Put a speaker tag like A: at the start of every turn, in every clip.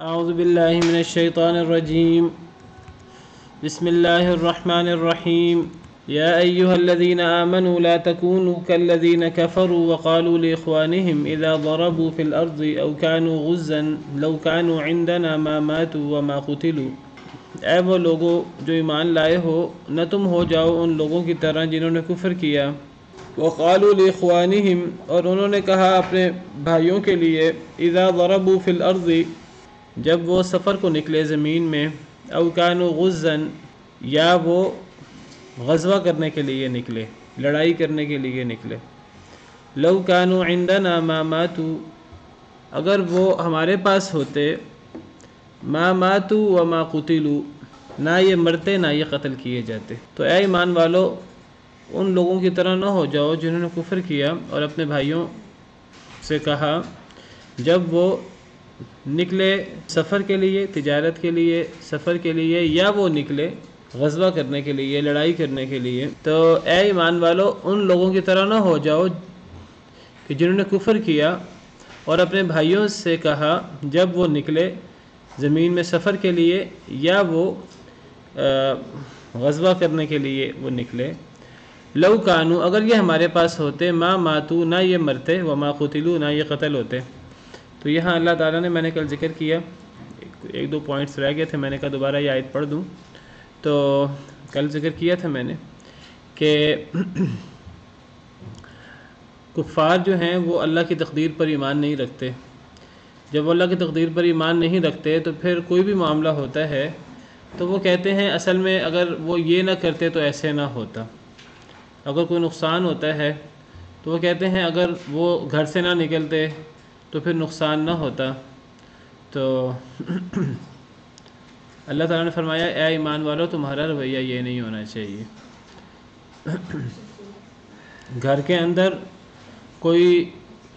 A: اعوذ باللہ من الشیطان الرجیم بسم اللہ الرحمن الرحیم یا ایہا الذین آمنوا لا تکونوا کالذین کفروا وقالوا لاخوانہم اذا ضربوا فی الارض او كانوا غزا لو كانوا عندنا ما ماتوا وما قتلوا۔ اے وہ لوگوں جو ایمان لائے ہو، نہ تم ہو جاؤ ان لوگوں کی طرح جنہوں نے کفر کیا۔ وقالوا لاخوانہم، اور انہوں نے کہا اپنے بھائیوں کے لیے، اذا ضربوا فی الارض، جب وہ سفر کو نکلے زمین میں، او كانوا غزا، یا وہ غزوہ کرنے کے لیے نکلے، لڑائی کرنے کے لیے نکلے۔ لو كانوا عندنا ما ماتوا، اگر وہ ہمارے پاس ہوتے، ما ماتوا وما قتلوا، نہ یہ مرتے نہ یہ قتل کیے جاتے۔ تو اے ایمان والو، ان لوگوں کی طرح نہ ہو جاؤ جنہوں نے کفر کیا اور اپنے بھائیوں سے کہا جب وہ نکلے سفر کے لیے، تجارت کے لیے، سفر کے لیے، یا وہ نکلے غزوہ کرنے کے لیے، لڑائی کرنے کے لیے، تو اے ایمان والو ان لوگوں کی طرح نہ ہو جاؤ کہ جنہوں نے کفر کیا اور اپنے بھائیوں سے کہا جب وہ نکلے زمین میں سفر کے لیے یا وہ غزوہ کرنے کے لیے وہ نکلے۔ لو کانو، اگر یہ ہمارے پاس ہوتے، ما ماتو، نہ یہ مرتے، وما قتلوا، نہ یہ قتل ہوتے۔ تو یہاں اللہ تعالیٰ نے، میں نے کل ذکر کیا، ایک دو پوائنٹس رہ گئے تھے، میں نے کہا دوبارہ یہ آیت پڑھ دوں۔ تو کل ذکر کیا تھا میں نے کہ کفار جو ہیں وہ اللہ کی تقدیر پر ایمان نہیں رکھتے۔ جب وہ اللہ کی تقدیر پر ایمان نہیں رکھتے تو پھر کوئی بھی معاملہ ہوتا ہے تو وہ کہتے ہیں اصل میں اگر وہ یہ نہ کرتے تو ایسے نہ ہوتا۔ اگر کوئی نقصان ہوتا ہے تو وہ کہتے ہیں اگر وہ گھر سے نہ نکلتے تو پھر نقصان نہ ہوتا۔ تو اللہ تعالیٰ نے فرمایا اے ایمان والو، تمہارا رویہ یہ نہیں ہونا چاہیے۔ گھر کے اندر کوئی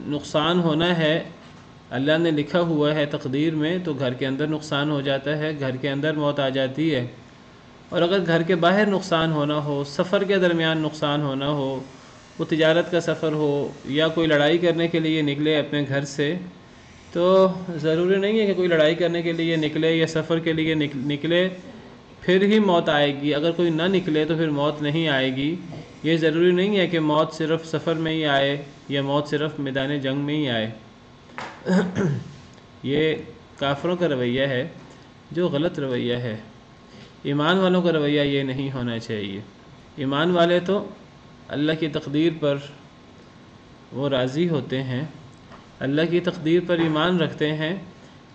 A: نقصان ہونا ہے، اللہ نے لکھا ہوا ہے تقدیر میں، تو گھر کے اندر نقصان ہو جاتا ہے، گھر کے اندر موت آ جاتی ہے۔ اور اگر گھر کے باہر نقصان ہونا ہو، سفر کے درمیان نقصان ہونا ہو، وہ تجارت کا سفر ہو یا کوئی لڑائی کرنے کے لیے نکلے اپنے گھر سے، تو ضروری نہیں ہے کہ کوئی لڑائی کرنے کے لیے نکلے یا سفر کے لیے نکلے پھر ہی موت آئے گی۔ اگر کوئی نہ نکلے تو پھر موت نہیں آئے گی۔ یہ ضروری نہیں ہے کہ موت صرف سفر میں ہی آئے یا موت صرف میدان جنگ میں ہی آئے۔ یہ کافروں کا رویہ ہے جو غلط رویہ ہے۔ ایمان والوں کا رویہ یہ نہیں ہونا چاہیے۔ ایمان والے تو اللہ کی تقدیر پر وہ راضی ہوتے ہیں، اللہ کی تقدیر پر ایمان رکھتے ہیں،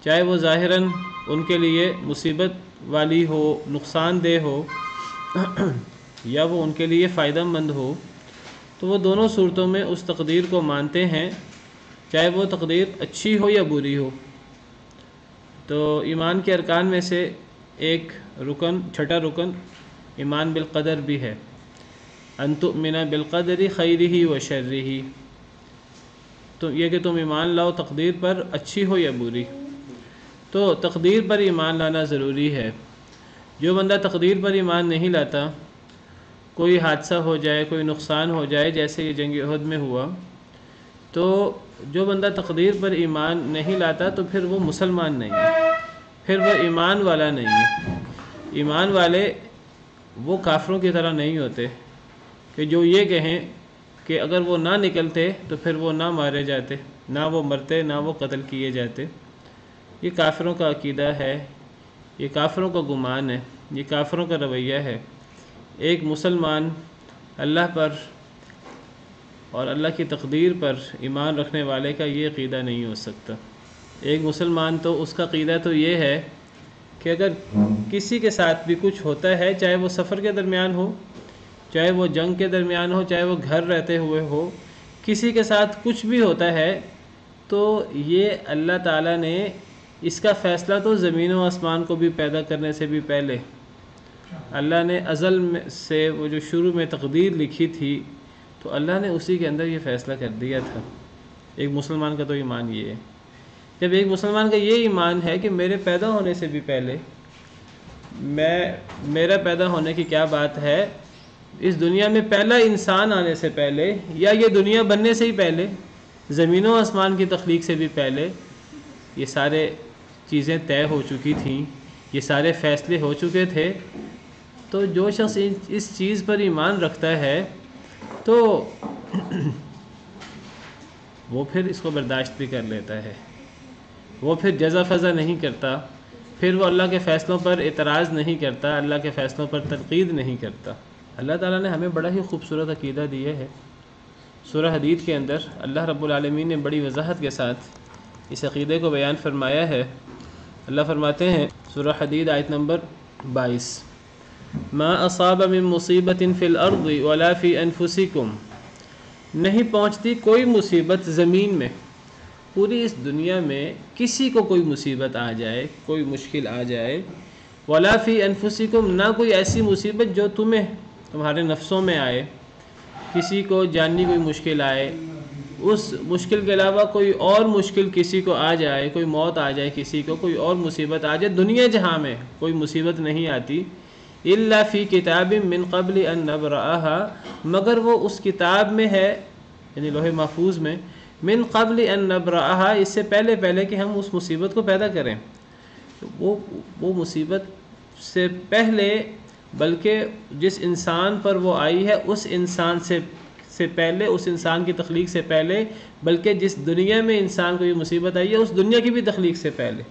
A: چاہے وہ ظاہراً ان کے لیے مصیبت والی ہو، نقصان دہ ہو، یا وہ ان کے لیے فائدہ مند ہو، تو وہ دونوں صورتوں میں اس تقدیر کو مانتے ہیں، چاہے وہ تقدیر اچھی ہو یا بری ہو۔ تو ایمان کے ارکان میں سے ایک رکن، چھٹا رکن، ایمان بالقدر بھی ہے، ان تؤمن بالقدر خیرہ و شرہ، تو یہ کہ تم ایمان لاؤ تقدیر پر، اچھی ہو یا بری۔ تو تقدیر پر ایمان لانا ضروری ہے۔ جو بندہ تقدیر پر ایمان نہیں لاتا، کوئی حادثہ ہو جائے، کوئی نقصان ہو جائے، جیسے یہ جنگ احد میں ہوا، تو جو بندہ تقدیر پر ایمان نہیں لاتا تو پھر وہ مسلمان نہیں ہے، پھر وہ ایمان والا نہیں ہے۔ ایمان والے وہ کافروں کی طرح نہیں ہوتے کہ جو یہ کہیں کہ اگر وہ نہ نکلتے تو پھر وہ نہ مارے جاتے، نہ وہ مرتے، نہ وہ قتل کیے جاتے۔ یہ کافروں کا عقیدہ ہے، یہ کافروں کا گمان ہے، یہ کافروں کا رویہ ہے۔ ایک مسلمان اللہ پر اور اللہ کی تقدیر پر ایمان رکھنے والے کا یہ عقیدہ نہیں ہو سکتا۔ ایک مسلمان تو اس کا عقیدہ تو یہ ہے کہ اگر کسی کے ساتھ بھی کچھ ہوتا ہے، چاہے وہ سفر کے درمیان ہو، چاہے وہ جنگ کے درمیان ہو، چاہے وہ گھر رہتے ہوئے ہو، کسی کے ساتھ کچھ بھی ہوتا ہے تو یہ اللہ تعالیٰ نے اس کا فیصلہ تو زمین و آسمان کو بھی پیدا کرنے سے بھی پہلے اللہ نے ازل میں سے وہ جو شروع میں تقدیر لکھی تھی تو اللہ نے اسی کے اندر یہ فیصلہ کر دیا تھا۔ ایک مسلمان کا تو ایمان یہ ہے۔ جب ایک مسلمان کا یہ ایمان ہے کہ میرے پیدا ہونے سے بھی پہلے، میرا پیدا ہونے کی کیا بات ہے، اس دنیا میں پہلا انسان آنے سے پہلے یا یہ دنیا بننے سے ہی پہلے، زمین و آسمان کی تخلیق سے بھی پہلے، یہ سارے چیزیں طے ہو چکی تھیں، یہ سارے فیصلے ہو چکے تھے، تو جو شخص اس چیز پر ایمان رکھتا ہے تو وہ پھر اس کو برداشت بھی کر لیتا ہے، وہ پھر جزا فضا نہیں کرتا، پھر وہ اللہ کے فیصلوں پر اعتراض نہیں کرتا، اللہ کے فیصلوں پر تنقید نہیں کرتا۔ اللہ تعالیٰ نے ہمیں بڑا ہی خوبصورت عقیدہ دیا ہے۔ سورہ حدید کے اندر اللہ رب العالمین نے بڑی وضاحت کے ساتھ اس عقیدے کو بیان فرمایا ہے۔ اللہ فرماتے ہیں سورہ حدید آیت نمبر 22، ما اصاب من مصیبت فی الارض ولا فی انفسکم، نہیں پہنچتی کوئی مصیبت زمین میں، پوری اس دنیا میں کسی کو کوئی مصیبت آ جائے، کوئی مشکل آ جائے، ولا فی انفسکم، نہ کوئی ایسی مصیبت جو تمہارے نفسوں میں آئے، کسی کو جانی کوئی مشکل آئے، اس مشکل کے علاوہ کوئی اور مشکل کسی کو آ جائے، کوئی موت آ جائے کسی کو، کوئی اور مصیبت آ جائے، دنیا جہاں میں کوئی مصیبت نہیں آتی، الا فی کتاب من قبل ان نبرأها، مگر وہ اس کتاب میں ہے، یعنی لوح محفوظ میں، من قبل ان نبرأها، اس سے پہلے کہ ہم اس مصیبت کو پیدا کریں۔ وہ مصیبت سے پہلے، بلکہ جس انسان پر وہ آئی ہے اس انسان سے پہلے، اس انسان کی تخلیق سے پہلے، بلکہ جس دنیا میں انسان کو یہ مصیبت آئی ہے اس دنیا کی بھی تخلیق سے پہلے،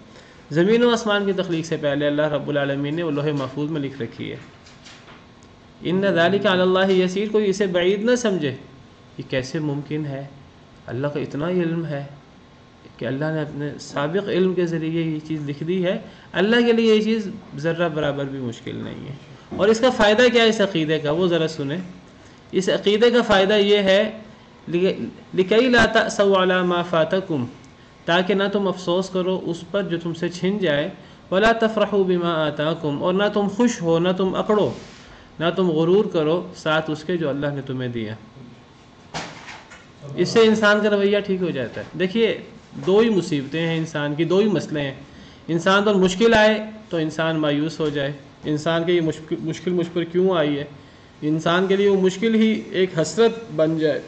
A: زمین و آسمان کی تخلیق سے پہلے اللہ رب العالمین نے وہ لوح محفوظ میں لکھ رکھی ہے۔ ان ذالک علی اللہ یسیر، کوئی اسے بعید نہ سمجھے، یہ کیسے ممکن ہے، اللہ کا اتنا علم ہے کہ اللہ نے اپنے سابق علم کے ذریعے یہ چیز لکھ دی ہے، اللہ کے لیے یہ چیز ذرہ برابر بھی مشکل نہیں ہے۔ اور اس کا فائدہ کیا ہے اس عقیدے کا، وہ ذرا سنیں۔ اس عقیدے کا فائدہ یہ ہے لِكَيْ لَا تَأْسَوْا عَلَى مَا فَاتَكُمْ، تاکہ نہ تم افسوس کرو اس پر جو تم سے چھن جائے، وَلَا تَفْرَحُوا بِمَا آتَاكُمْ، اور نہ تم خوش ہو، نہ تم اکڑو، نہ تم غرور کرو ساتھ اس کے جو اللہ نے تمہیں دیا۔ اس سے انسان کا رویہ ٹھیک ہو جاتا ہے۔ دیکھیے دو ہی مصیبتیں ہیں انسان کی، دو ہی مسئلے ہیں۔ انسان پر مشکل آئے تو انسان مایوس ہو جائے، انسان کے یہ مشکل مجھ پر کیوں آئی ہے، انسان کے لیے وہ مشکل ہی ایک حسرت بن جائے۔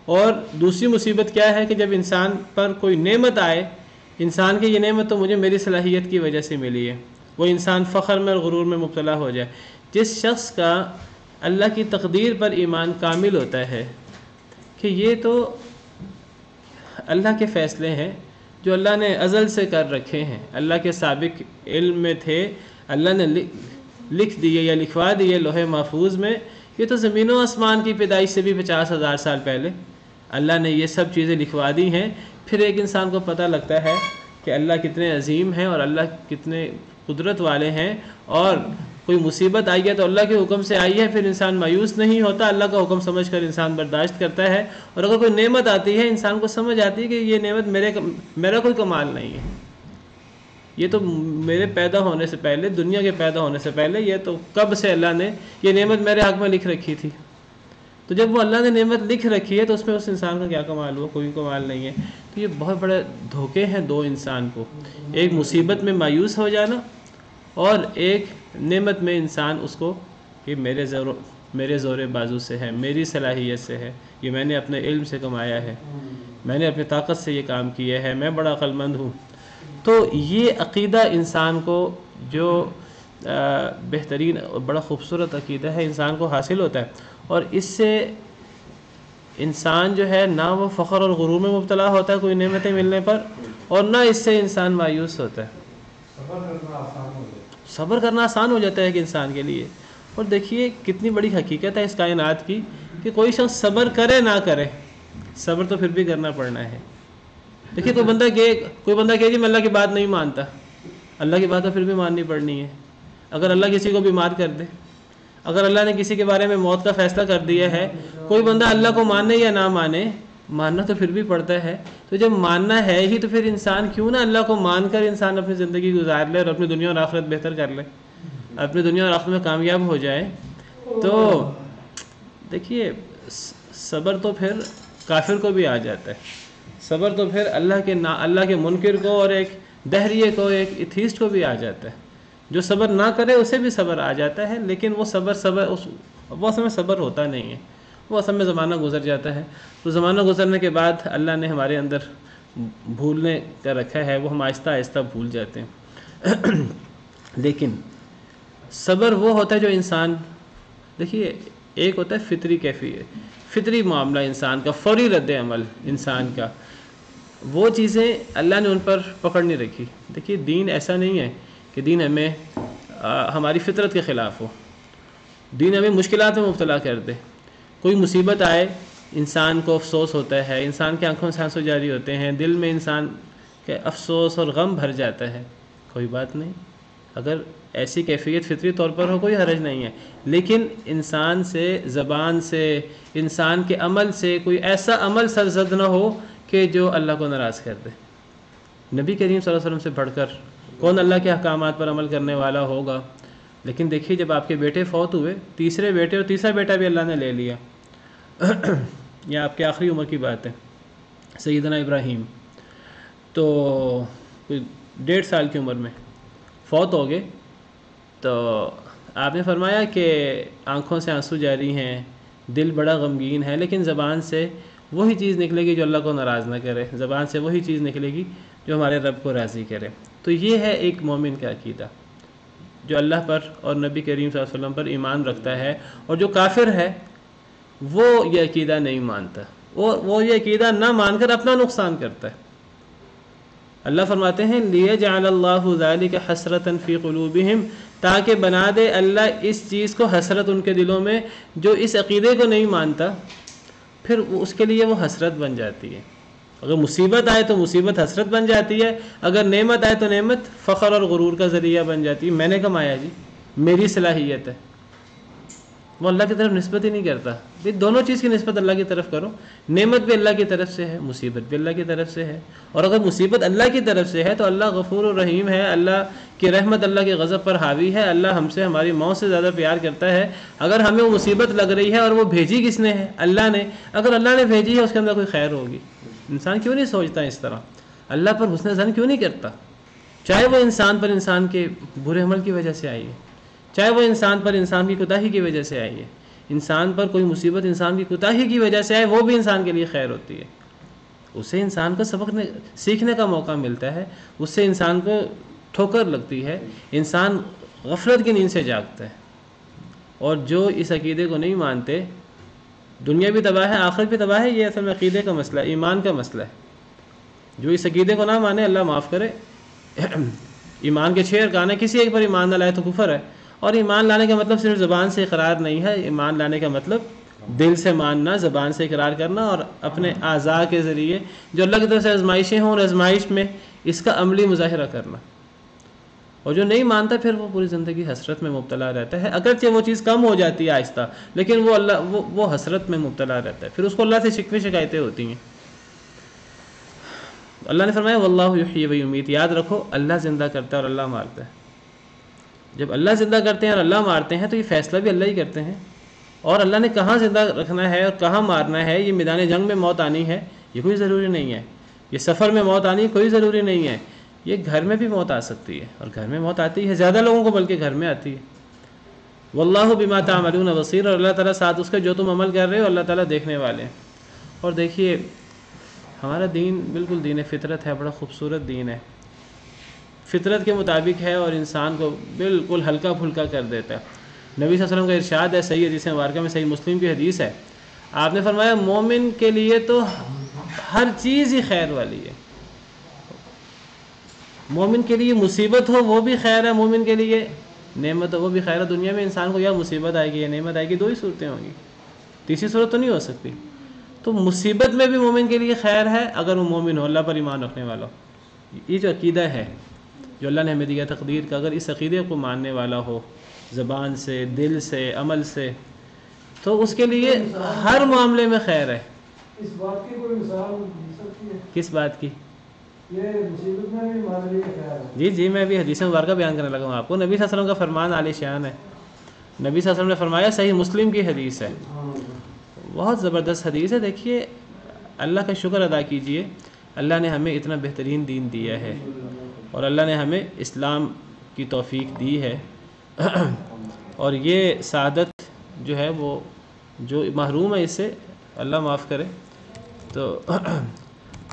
A: اور دوسری مصیبت کیا ہے کہ جب انسان پر کوئی نعمت آئے، انسان کی یہ نعمت تو مجھے میری صلاحیت کی وجہ سے ملی ہے، وہ انسان فخر میں اور غرور میں مبتلا ہو جائے۔ جس شخص کا اللہ کی تقدیر پر ایمان کامل ہوتا ہے کہ یہ تو اللہ کے فیصلے ہیں جو اللہ نے ازل سے کر رکھے ہیں، اللہ کے سابق علم میں تھے، اللہ نے لکھ دیے یا لکھوا دیے لوح محفوظ میں، یہ تو زمین و آسمان کی پیدائش سے بھی 50,000 سال پہلے اللہ نے یہ سب چیزیں لکھوا دی ہیں۔ پھر ایک انسان کو پتہ لگتا ہے کہ اللہ کتنے عظیم ہیں اور اللہ کتنے قدرت والے ہیں، اور کوئی مصیبت آئی ہے تو اللہ کے حکم سے آئی ہے، پھر انسان مایوس نہیں ہوتا، اللہ کا حکم سمجھ کر انسان برداشت کرتا ہے۔ اور اگر کوئی نعمت آتی ہے انسان کو سمجھ آتی ہے کہ یہ نعمت میرا کوئی کمال نہیں ہے، یہ تو میرے پیدا ہونے سے پہلے، دنیا کے پیدا ہونے سے پہلے، یہ تو کب سے اللہ نے یہ نعمت میرے حق میں لکھ رکھی تھی۔ تو جب وہ اللہ نے نعمت لکھ رکھی ہے تو اس میں اس انسان کا کیا کمال ہوا، کوئی کمال نہیں ہے۔ تو یہ بہت بڑے دھوکے ہیں دو انسان کو، ایک مصیبت میں مایوس ہو جانا، اور ایک نعمت میں انسان اس کو کہ میرے زور بازو سے ہے، میری صلاحیت سے ہے، یہ میں نے اپنے علم سے کمایا ہے، میں نے اپنی طاقت سے یہ کام کیا ہے، میں بڑا عقل مند ہوں۔ تو یہ عقیدہ انسان کو جو بہترین بڑا خوبصورت عقیدہ ہے انسان کو حاصل ہوتا ہے، اور اس سے انسان جو ہے نہ وہ فخر اور غرور میں مبتلا ہوتا ہے کوئی نعمتیں ملنے پر، اور نہ اس سے انسان مایوس ہوتا ہے۔ صبر کرنا آسان ہو جاتا ہے کہ انسان کے لیے۔ اور دیکھیے کتنی بڑی حقیقت ہے اس کائنات کی کہ کوئی شخص صبر کرے نہ کرے، صبر تو پھر بھی کرنا پڑنا ہے۔ دیکھیے کوئی بندہ کہ جی میں اللہ کی بات نہیں مانتا، اللہ کی بات تو پھر بھی ماننی پڑنی ہے۔ اگر اللہ کسی کو بیمار کر دے، اگر اللہ نے کسی کے بارے میں موت کا فیصلہ کر دیا ہے، کوئی بندہ اللہ کو مانے یا نہ مانے، ماننا تو پھر بھی پڑتا ہے۔ تو جب ماننا ہے ہی تو پھر انسان کیوں نہ اللہ کو مان کر انسان اپنی زندگی گزار لے اور اپنی دنیا اور آخرت بہتر کر لے، اپنی دنیا اور آخرت میں کامیاب ہو جائے۔ تو دیکھیے صبر تو پھر کافر کو بھی آ جاتا ہے، صبر تو پھر اللہ کے منکر کو اور ایک دہریے کو، ایک ایتھیسٹ کو بھی آ جاتا ہے۔ جو صبر نہ کرے اسے بھی صبر آ جاتا ہے، لیکن وہ وہ اصل میں صبر ہوتا نہیں ہے، وہ اصل میں زمانہ گزر جاتا ہے۔ تو زمانہ گزرنے کے بعد اللہ نے ہمارے اندر بھولنے کا رکھا ہے وہ ہم آہستہ آہستہ بھول جاتے ہیں۔ لیکن صبر وہ ہوتا ہے جو انسان، دیکھیے ایک ہوتا ہے فطری کیفیت، فطری معاملہ انسان کا، فوری رد عمل انسان کا، وہ چیزیں اللہ نے ان پر پکڑ نہیں رکھی۔ دیکھیے دین ایسا نہیں ہے کہ دین ہمیں ہماری فطرت کے خلاف ہو، دین ہمیں مشکلات میں مبتلا کر دے۔ کوئی مصیبت آئے انسان کو افسوس ہوتا ہے، انسان کی آنکھوں سے آنسو جاری ہوتے ہیں، دل میں انسان کے افسوس اور غم بھر جاتا ہے، کوئی بات نہیں، اگر ایسی کیفیت فطری طور پر ہو کوئی حرج نہیں ہے، لیکن انسان سے، زبان سے، انسان کے عمل سے کوئی ایسا عمل سرزد نہ ہو کہ جو اللہ کو ناراض کر دے۔ نبی کریم صلی اللہ علیہ وسلم سے بڑھ کر کون اللہ کے احکامات پر عمل کرنے والا ہوگا؟ لیکن دیکھیے جب آپ کے بیٹے فوت ہوئے، تیسرے بیٹے اور تیسرا بیٹا بھی اللہ نے لے لیا، یہ آپ کے آخری عمر کی بات ہے، سیدنا ابراہیم تو کوئی 1.5 سال کی عمر میں فوت ہو گئے، تو آپ نے فرمایا کہ آنکھوں سے آنسو جاری ہیں، دل بڑا غمگین ہے، لیکن زبان سے وہی چیز نکلے گی جو اللہ کو ناراض نہ کرے، زبان سے وہی چیز نکلے گی جو ہمارے رب کو راضی کرے۔ تو یہ ہے ایک مومن کا عقیدہ جو اللہ پر اور نبی کریم صلی اللہ علیہ وسلم پر ایمان رکھتا ہے، اور جو کافر ہے وہ یہ عقیدہ نہیں مانتا، وہ یہ عقیدہ نہ مان کر اپنا نقصان کرتا ہے۔ اللہ فرماتے ہیں لِيَجْعَلَ اللَّهُ ذَلِكَ حَسْرَةً فِي قُلُوبِهِمْ، تاکہ بنا دے اللہ اس چیز کو حسرت ان کے دلوں میں، جو اس عقیدے کو نہیں مانتا پھر اس کے لیے وہ حسرت بن جاتی ہے۔ اگر مصیبت آئے تو مصیبت حسرت بن جاتی ہے، اگر نعمت آئے تو نعمت فخر اور غرور کا ذریعہ بن جاتی ہے، میں نے کمایا جی، میری صلاحیت ہے، وہ اللہ کی طرف نسبت ہی نہیں کرتا۔ یہ دونوں چیز کی نسبت اللہ کی طرف کرو، نعمت بھی اللہ کی طرف سے ہے، مصیبت بھی اللہ کی طرف سے ہے، اور اگر مصیبت اللہ کی طرف سے ہے تو اللہ غفور الرحیم ہے، اللہ کی رحمت اللہ کے غضب پر حاوی ہے، اللہ ہم سے ہماری موت سے زیادہ پیار کرتا ہے۔ اگر ہمیں وہ مصیبت لگ رہی ہے اور وہ بھیجی کس نے ہے؟ اللہ نے، اگر اللہ نے بھیجی ہے اس کے اندر کوئی خیر ہوگی۔ انسان کیوں نہیں سوچتا اس طرح؟ اللہ پر حسن ظن کیوں نہیں کرتا؟ چاہے وہ انسان پر انسان کے برے عمل کی وجہ سے آئی ہے، چاہے وہ انسان پر انسان کی کوتاہی کی وجہ سے آئی ہے، انسان پر کوئی مصیبت انسان کی کوتاہی کی وجہ سے آئے وہ بھی انسان کے لیے خیر ہوتی ہے، اس سے انسان کو سبق سیکھنے کا موقع ملتا ہے، اس سے انسان کو ٹھوکر لگتی ہے، انسان غفلت کی نیند سے جاگتا ہے۔ اور جو اس عقیدے کو نہیں مانتے دنیا بھی تباہ ہے، آخرت بھی تباہ ہے۔ یہ اصل میں عقیدے کا مسئلہ ہے، ایمان کا مسئلہ ہے۔ جو اس عقیدے کو نہ مانے اللہ معاف کرے، ایمان کے 6 ارکان ہیں، کسی ایک پر ایمان نہ لائے تو کفر ہے۔ اور ایمان لانے کا مطلب صرف زبان سے اقرار نہیں ہے، ایمان لانے کا مطلب دل سے ماننا، زبان سے اقرار کرنا، اور اپنے اعضاء کے ذریعے جو اللہ کی طرف سے آزمائشیں ہوں اور آزمائش میں اس کا عملی مظاہرہ کرنا۔ اور جو نہیں مانتا پھر وہ پوری زندگی حسرت میں مبتلا رہتا ہے، اگرچہ وہ چیز کم ہو جاتی ہے آہستہ، لیکن وہ حسرت میں مبتلا رہتا ہے، پھر اس کو اللہ سے شکوے شکایتیں ہوتی ہیں۔ اللہ نے فرمایا واللہ یحیی و یمیت، یاد رکھو اللہ زندہ کرتا ہے اور اللہ مارتا ہے۔ جب اللہ زندہ کرتے ہیں اور اللہ مارتے ہیں تو یہ فیصلہ بھی اللہ ہی کرتے ہیں، اور اللہ نے کہاں زندہ رکھنا ہے اور کہاں مارنا ہے، یہ میدان جنگ میں موت آنی ہے یہ کوئی ضروری نہیں ہے، یہ سفر میں موت آنی کوئی ضروری نہیں ہے، یہ گھر میں بھی موت آ سکتی ہے، اور گھر میں موت آتی ہے زیادہ لوگوں کو بلکہ گھر میں آتی ہے۔ واللہ بما تعملون بصیر، اور اللہ تعالیٰ ساتھ اس کے جو تم عمل کر رہے ہو اللہ تعالیٰ دیکھنے والے ہیں۔ اور دیکھیے ہمارا دین بالکل دین فطرت ہے، بڑا خوبصورت دین ہے، فطرت کے مطابق ہے، اور انسان کو بالکل ہلکا پھلکا کر دیتا ہے۔ نبی صلی اللہ علیہ وسلم کا ارشاد ہے، صحیح حدیث مبارکہ میں، صحیح مسلم کی حدیث ہے، آپ نے فرمایا مومن کے لیے تو ہر چیز ہی خیر والی ہے، مومن کے لیے مصیبت ہو وہ بھی خیر ہے، مومن کے لیے نعمت ہو وہ بھی خیر ہے۔ دنیا میں انسان کو یا مصیبت آئے گی یا نعمت آئے گی، 2 ہی صورتیں ہوں گی، تیسری صورت تو نہیں ہو سکتی۔ تو مصیبت میں بھی مومن کے لیے خیر ہے اگر وہ مومن ہو، اللہ پر ایمان رکھنے والا ہو۔ یہ جو عقیدہ ہے جو اللہ نے ہمیں دیا تقدیر کا، اگر اس عقیدے کو ماننے والا ہو زبان سے، دل سے، عمل سے، تو اس کے لیے ہر معاملے میں خیر ہے۔
B: اس بات کی کوئی مثال مل سکتی ہے؟
A: کس بات کی؟
B: یہ مصیبت میں بھی ہمارے لیے خیر ہے۔
A: جی میں بھی حدیث مبارکہ بیان کرنے لگا ہوں آپ کو، نبی صلی اللہ علیہ وسلم کا فرمان عالی شان ہے، نبی صلی اللہ علیہ وسلم نے فرمایا، صحیح مسلم کی حدیث ہے، بہت زبردست حدیث ہے۔ دیکھیے اللہ کا شکر ادا کیجئے، اللہ نے ہمیں اتنا بہترین دین دیا ہے، اور اللہ نے ہمیں اسلام کی توفیق دی ہے، اور یہ سعادت جو ہے وہ جو محروم ہے اس سے اللہ معاف کرے۔ تو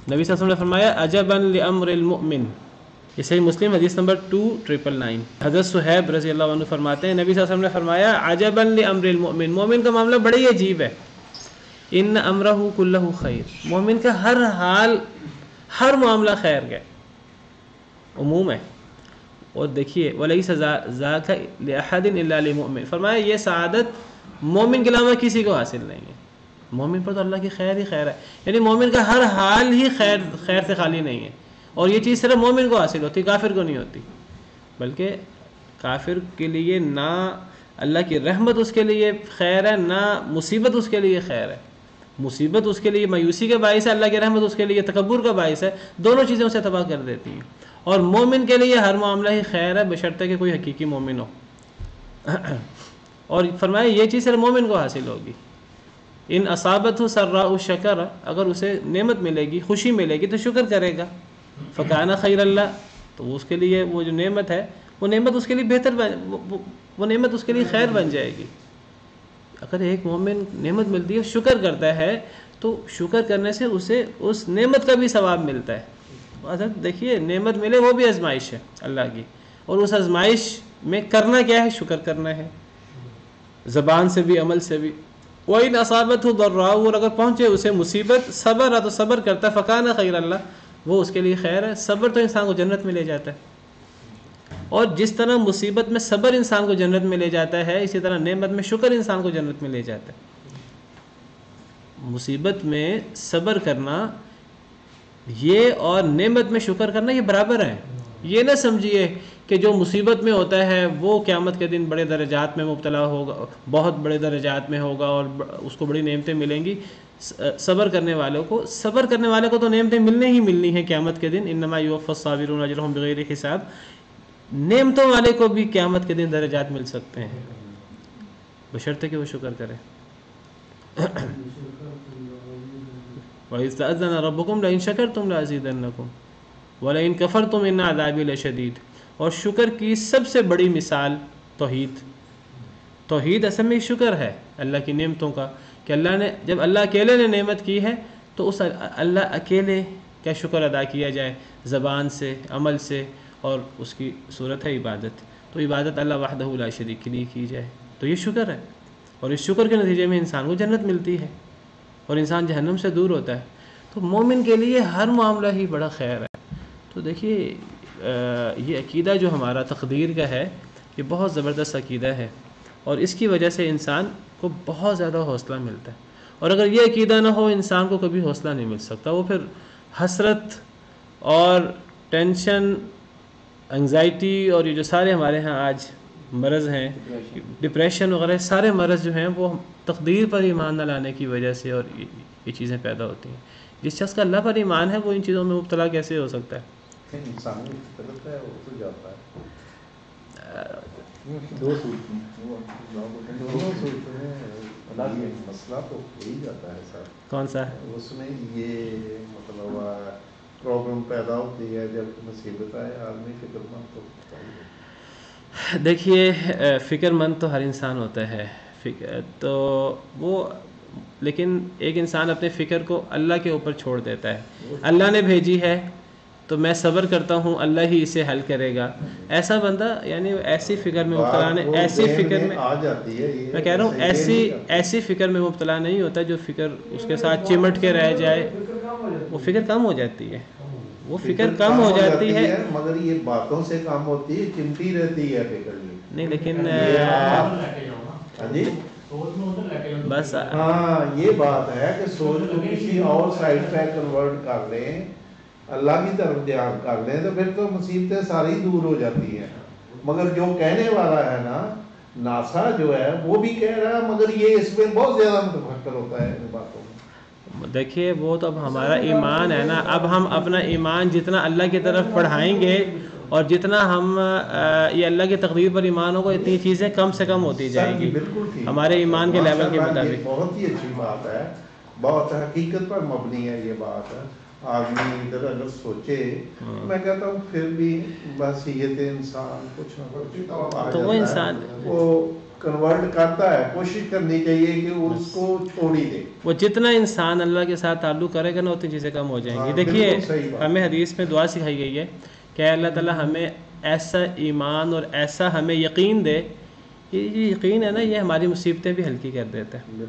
A: نبی صلی اللہ علیہ وسلم نے فرمایا عجبا لامر المؤمن، یہ صحیح مسلم حدیث نمبر 2999۔ حضرت صہیب رضی اللہ عنہ فرماتے ہیں نبی صلی اللہ علیہ وسلم نے فرمایا عجبا لامر المؤمن، مومن کا معاملہ بڑا ہی عجیب ہے، ان امرہ کلہ خیر، مومن کا ہر حال ہر معاملہ خیر کا عموم ہے۔ اور دیکھیے ولیس ذاک لأحد الا للمؤمن، فرمایا یہ سعادت مومن کے علاوہ کسی کو حاصل نہیں ہے، مومن پر تو اللہ کی خیر ہی خیر ہے، یعنی مومن کا ہر حال ہی خیر سے خالی نہیں ہے، اور یہ چیز صرف مومن کو حاصل ہوتی، کافر کو نہیں ہوتی، بلکہ کافر کے لیے نہ اللہ کی رحمت اس کے لیے خیر ہے، نہ مصیبت اس کے لیے خیر ہے، مصیبت اس کے لیے مایوسی کا باعث ہے، اللہ کی رحمت اس کے لیے تکبر کا باعث ہے، دونوں چیزیں اسے تباہ کر دیتی ہیں، اور مومن کے لیے ہر معاملہ ہی خیر ہے بشرطے کہ کوئی حقیقی مومن ہو۔ اور فرمایا یہ چیز صرف مومن کو حاصل ہوگی، ان اصابتہ سراء شکر، اگر اسے نعمت ملے گی، خوشی ملے گی تو شکر کرے گا، فکان خیر اللہ، تو اس کے لیے وہ جو نعمت ہے وہ نعمت اس کے لیے بہتر وہ نعمت اس کے لیے خیر بن جائے گی۔ اگر ایک مومن نعمت ملتی ہے شکر کرتا ہے تو شکر کرنے سے اسے اس نعمت کا بھی ثواب ملتا ہے۔ حضرت دیکھیے نعمت ملے وہ بھی آزمائش ہے اللہ کی، اور اس آزمائش میں کرنا کیا ہے؟ شکر کرنا ہے، زبان سے بھی عمل سے بھی۔ وَإِنْ أَصَابَتْهُ ضَرَّاءُ، اور اگر پہنچے اسے مصیبت صبر ہے تو صبر کرتا ہے، فَكَانَ خَيْرَ اللَّهُ، وہ اس کے لیے خیر ہے، صبر تو انسان کو جنت میں لے جاتا ہے، اور جس طرح مصیبت میں صبر انسان کو جنت میں لے جاتا ہے اسی طرح نعمت میں شکر انسان کو جنت میں لے جاتا ہے۔ مصیبت میں صبر کرنا یہ اور نعمت میں شکر کرنا یہ برابر ہے، یہ نہ سمجھیے کہ جو مصیبت میں ہوتا ہے وہ قیامت کے دن بڑے درجات میں مبتلا ہوگا، بہت بڑے درجات میں ہوگا اور اس کو بڑی نعمتیں ملیں گی۔ صبر کرنے والوں کو تو نعمتیں ملنے ہی ملنی ہیں قیامت کے دن، انما یوفی الصابرون اجرهم بغیر حساب، نعمتوں والے کو بھی قیامت کے دن درجات مل سکتے ہیں بشرطے کہ وہ شکر کرے۔ وَإِذْ تَأَذَّنَ رَبُّكُمْ لَئِن شَكَرْتُمْ لَأَزِيدَنَّكُمْ وَلَئِن كَفَرْتُمْ إِنَّ عَذَابِي لَشَدِيدٌ، اور شکر کی سب سے بڑی مثال توحید اصل میں شکر ہے اللہ کی نعمتوں کا، کہ اللہ نے جب اللہ اکیلے نے نعمت کی ہے تو اس اللہ اکیلے کا شکر ادا کیا جائے زبان سے، عمل سے، اور اس کی صورت ہے عبادت، تو عبادت اللہ وحدہ لا شریک کے لیے کی جائے، تو یہ شکر ہے، اور اس شکر کے نتیجے میں انسان کو جنت ملتی ہے اور انسان جہنم سے دور ہوتا ہے۔ تو مومن کے لیے ہر معاملہ ہی بڑا خیر ہے۔ تو دیکھیے یہ عقیدہ جو ہمارا تقدیر کا ہے یہ بہت زبردست عقیدہ ہے، اور اس کی وجہ سے انسان کو بہت زیادہ حوصلہ ملتا ہے، اور اگر یہ عقیدہ نہ ہو انسان کو کبھی حوصلہ نہیں مل سکتا، وہ پھر حسرت اور ٹینشن، انگزائٹی، اور یہ جو سارے ہمارے ہاں آج مرض ہیں، ڈپریشن وغیرہ، سارے مرض جو ہیں وہ تقدیر پر ایمان نہ لانے کی وجہ سے اور یہ چیزیں پیدا ہوتی ہیں۔ جس شخص کا اللہ پر ایمان ہے وہ ان چیزوں میں مبتلا کیسے ہو سکتا ہے؟
C: انسانی فطرت ہے وہ تو جاتا ہے دو مسئلہ تو ہو ہی جاتا ہے سر۔
A: کون سا؟
C: اس میں یہ مطلب پرابلم پیدا ہوتی ہے جب مصیبت آئے، آدمی فکر مند تو
A: دیکھیے فکر مند تو ہر انسان ہوتا ہے، تو وہ لیکن ایک انسان اپنے فکر کو اللہ کے اوپر چھوڑ دیتا ہے، اللہ نے بھیجی ہے تو میں صبر کرتا ہوں، اللہ ہی اسے حل کرے گا، ایسا بندہ یعنی ایسی فکر میں مبتلا نہیں، ایسی فکر میں
C: آ جاتی ہے،
A: میں کہہ رہا ہوں ایسی فکر میں مبتلا نہیں ہوتا جو فکر اس کے ساتھ چمٹ کے رہ جائے، وہ فکر کم ہو جاتی ہے، وہ فکر کم ہو جاتی ہے،
C: مگر یہ باتوں سے کم ہوتی ہے، چمٹی رہتی ہے فکر
A: نہیں، لیکن بس
C: ہاں یہ بات ہے کہ سوچ کو کسی اور سائڈ پہ کنورٹ کر لیں، اللہ کی طرف دھیان کر لیں تو پھر تو مصیبتیں ساری دور ہو جاتی ہیں۔ مگر جو کہنے والا ہے نا، ناسا جو ہے وہ بھی کہہ رہا ہے، مگر یہ اس میں بہت زیادہ متفکر ہوتا ہے ان باتوں میں۔
A: دیکھیے وہ تو اب ہمارا ایمان ہے نا، اب ہم اپنا ایمان جتنا اللہ کی طرف بڑھائیں گے اور جتنا ہم یہ اللہ کی تقدیر پر ایمان ہوگا اتنی چیزیں کم سے کم ہوتی جائیں گی ہمارے ایمان کے لیول کے مطابق۔
C: بہت ہی اچھی بات ہے، بہت حقیقت پر مبنی ہے یہ بات ہے۔ آدمی ادھر اگر سوچے، میں کہتا ہوں پھر بھی بس یہ انسان کچھ نہ کچھ
A: تو وہ انسان
C: وہ کنورٹ کرتا ہے کوشش کرنی چاہیے کہ اس کو چھوڑ ہی دے.
A: وہ جتنا انسان اللہ کے ساتھ تعلق کرے گا نا اتنی چیزیں کم ہو جائیں گی. دیکھیے ہمیں حدیث میں دعا سکھائی گئی ہے کہ اللہ تعالیٰ ہمیں ایسا ایمان اور ایسا ہمیں یقین دے. یہ یقین ہے نا یہ ہماری مصیبتیں بھی ہلکی کر دیتا ہے.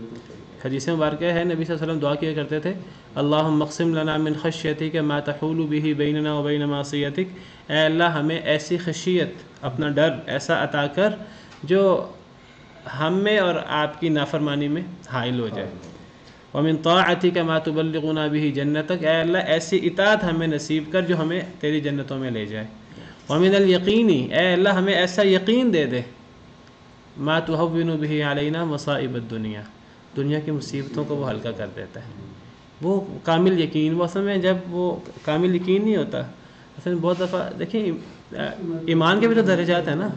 A: حدیث مبارکہ ہے نبی صلی اللہ علیہ وسلم دعا کیا کرتے تھے اللہم اقسم لنا من خشیتک ما تحول به بیننا و بین معصیتک. اے اللہ ہمیں ایسی خشیت اپنا ڈر ایسا عطا کر جو ہم میں اور آپ کی نافرمانی میں حائل ہو جائے. ومن طاعتک ما تبلغنا به جنتک. اے اللہ ایسی اطاعت ہمیں نصیب کر جو ہمیں تیری جنتوں میں لے جائے. ومن الیقینی. اے اللہ ہمیں ایسا یقین دے دے ما تهون به علینا مصائب الدنیا. دنیا کی مصیبتوں کو وہ ہلکا کر دیتا ہے. وہ کامل یقین. وہ اصل میں جب وہ کامل یقین نہیں ہوتا اصل میں بہت دفعہ دیکھیں ایمان کے بھی تو درجات ہیں نا.